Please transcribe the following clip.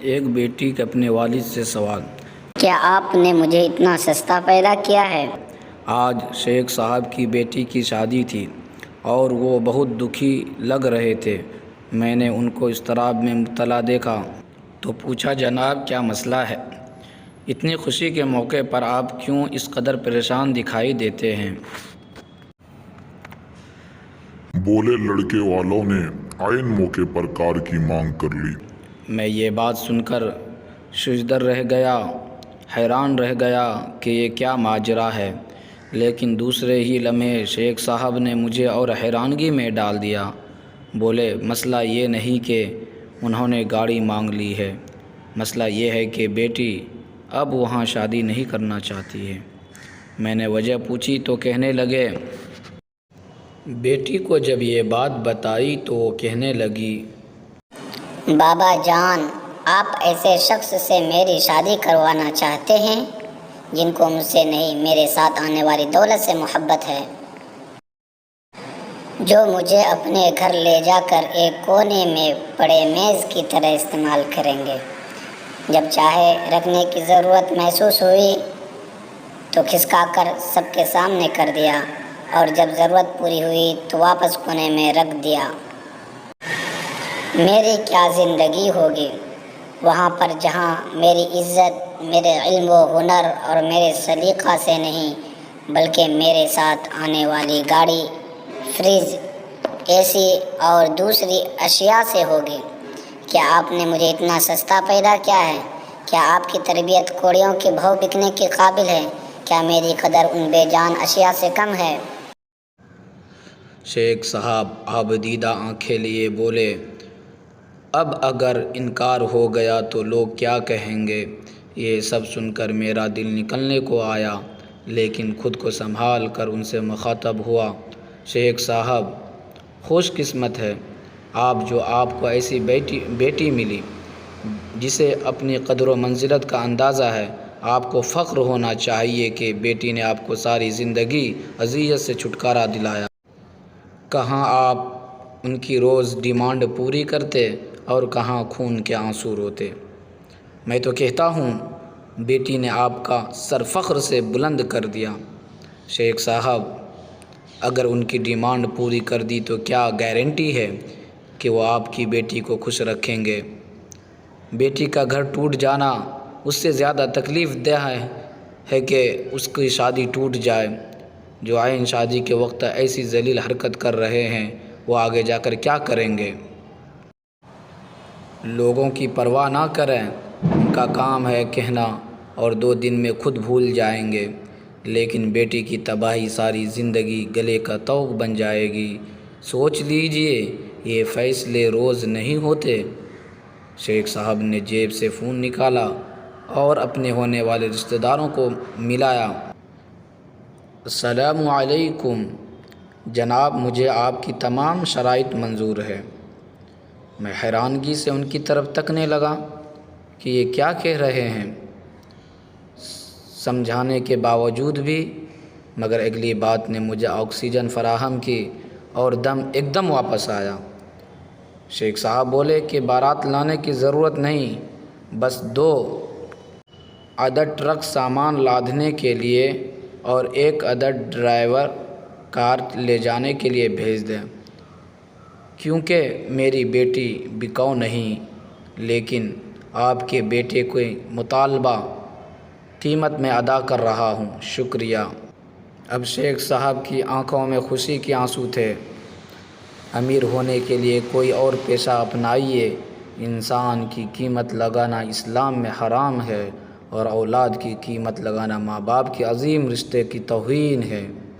ایک بیٹی کے اپنے والد سے سوال۔ کیا آپ نے مجھے اتنا سستا پیدا کیا ہے؟ آج شیخ صاحب کی بیٹی کی شادی تھی اور وہ بہت دکھی لگ رہے تھے۔ میں نے ان کو اضطراب میں مبتلا دیکھا تو پوچھا، جناب کیا مسئلہ ہے؟ اتنی خوشی کے موقع پر آپ کیوں اس قدر پریشان دکھائی دیتے ہیں؟ بولے، لڑکے والوں نے عین موقع پر کار کی مانگ کر لی۔ میں یہ بات سن کر ششدر رہ گیا، حیران رہ گیا کہ یہ کیا ماجرا ہے، لیکن دوسرے ہی لمحے شیخ صاحب نے مجھے اور حیرانگی میں ڈال دیا۔ بولے، مسئلہ یہ نہیں کہ انہوں نے گاڑی مانگ لی ہے، مسئلہ یہ ہے کہ بیٹی اب وہاں شادی نہیں کرنا چاہتی ہے۔ میں نے وجہ پوچھی تو کہنے لگے، بیٹی کو جب یہ بات بتائی تو وہ کہنے لگی، بابا جان، آپ ایسے شخص سے میری شادی کروانا چاہتے ہیں جن کو مجھ سے نہیں، میرے ساتھ آنے والی دولت سے محبت ہے، جو مجھے اپنے گھر لے جا کر ایک کونے میں پڑے میز کی طرح استعمال کریں گے۔ جب چاہے رکھنے کی ضرورت محسوس ہوئی تو کھسکا کر سب کے سامنے کر دیا، اور جب ضرورت پوری ہوئی تو واپس کونے میں رکھ دیا۔ میری کیا زندگی ہوگی وہاں پر جہاں میری عزت میرے علم و ہنر اور میرے سلیقہ سے نہیں، بلکہ میرے ساتھ آنے والی گاڑی، فریج، اے سی اور دوسری اشیاء سے ہوگی۔ کیا آپ نے مجھے اتنا سستا پیدا کیا ہے؟ کیا آپ کی تربیت کوڑیوں کے بھو بکنے کے قابل ہے؟ کیا میری قدر ان بے جان اشیاء سے کم ہے؟ شیخ صاحب آبدیدہ آنکھیں لیے بولے، اب اگر انکار ہو گیا تو لوگ کیا کہیں گے؟ یہ سب سن کر میرا دل نکلنے کو آیا، لیکن خود کو سنبھال کر ان سے مخاطب ہوا، شیخ صاحب خوش قسمت ہے آپ جو آپ کو ایسی بیٹی ملی جسے اپنی قدر و منزلت کا اندازہ ہے۔ آپ کو فخر ہونا چاہیے کہ بیٹی نے آپ کو ساری زندگی اذیت سے چھٹکارا دلایا۔ کہاں آپ ان کی روز ڈیمانڈ پوری کرتے اور کہاں خون کے آنسو روتے۔ میں تو کہتا ہوں بیٹی نے آپ کا سر فخر سے بلند کر دیا۔ شیخ صاحب اگر ان کی ڈیمانڈ پوری کر دی تو کیا گارنٹی ہے کہ وہ آپ کی بیٹی کو خوش رکھیں گے؟ بیٹی کا گھر ٹوٹ جانا اس سے زیادہ تکلیف دہ ہے کہ اس کی شادی ٹوٹ جائے۔ جو عین شادی کے وقت ایسی ذلیل حرکت کر رہے ہیں وہ آگے جا کر کیا کریں گے؟ لوگوں کی پرواہ نہ کریں، ان کا کام ہے کہنا اور 2 دن میں خود بھول جائیں گے، لیکن بیٹی کی تباہی ساری زندگی گلے کا طوق بن جائے گی۔ سوچ لیجئے، یہ فیصلے روز نہیں ہوتے۔ شیخ صاحب نے جیب سے فون نکالا اور اپنے ہونے والے رشتہ داروں کو ملایا۔ السلام علیکم جناب، مجھے آپ کی تمام شرائط منظور ہے۔ میں حیرانگی سے ان کی طرف تکنے لگا کہ یہ کیا کہہ رہے ہیں، سمجھانے کے باوجود بھی، مگر اگلی بات نے مجھے آکسیجن فراہم کی اور دم ایک دم واپس آیا۔ شیخ صاحب بولے کہ بارات لانے کی ضرورت نہیں، بس 2 عدد ٹرک سامان لادنے کے لیے اور 1 عدد ڈرائیور کار لے جانے کے لیے بھیج دیں، کیونکہ میری بیٹی بکاؤ نہیں، لیکن آپ کے بیٹے کے مطالبہ قیمت میں ادا کر رہا ہوں، شکریہ۔ اب شیخ صاحب کی آنکھوں میں خوشی کے آنسو تھے۔ امیر ہونے کے لیے کوئی اور پیشہ اپنائیے، انسان کی قیمت لگانا اسلام میں حرام ہے، اور اولاد کی قیمت لگانا ماں باپ کے عظیم رشتے کی توہین ہے۔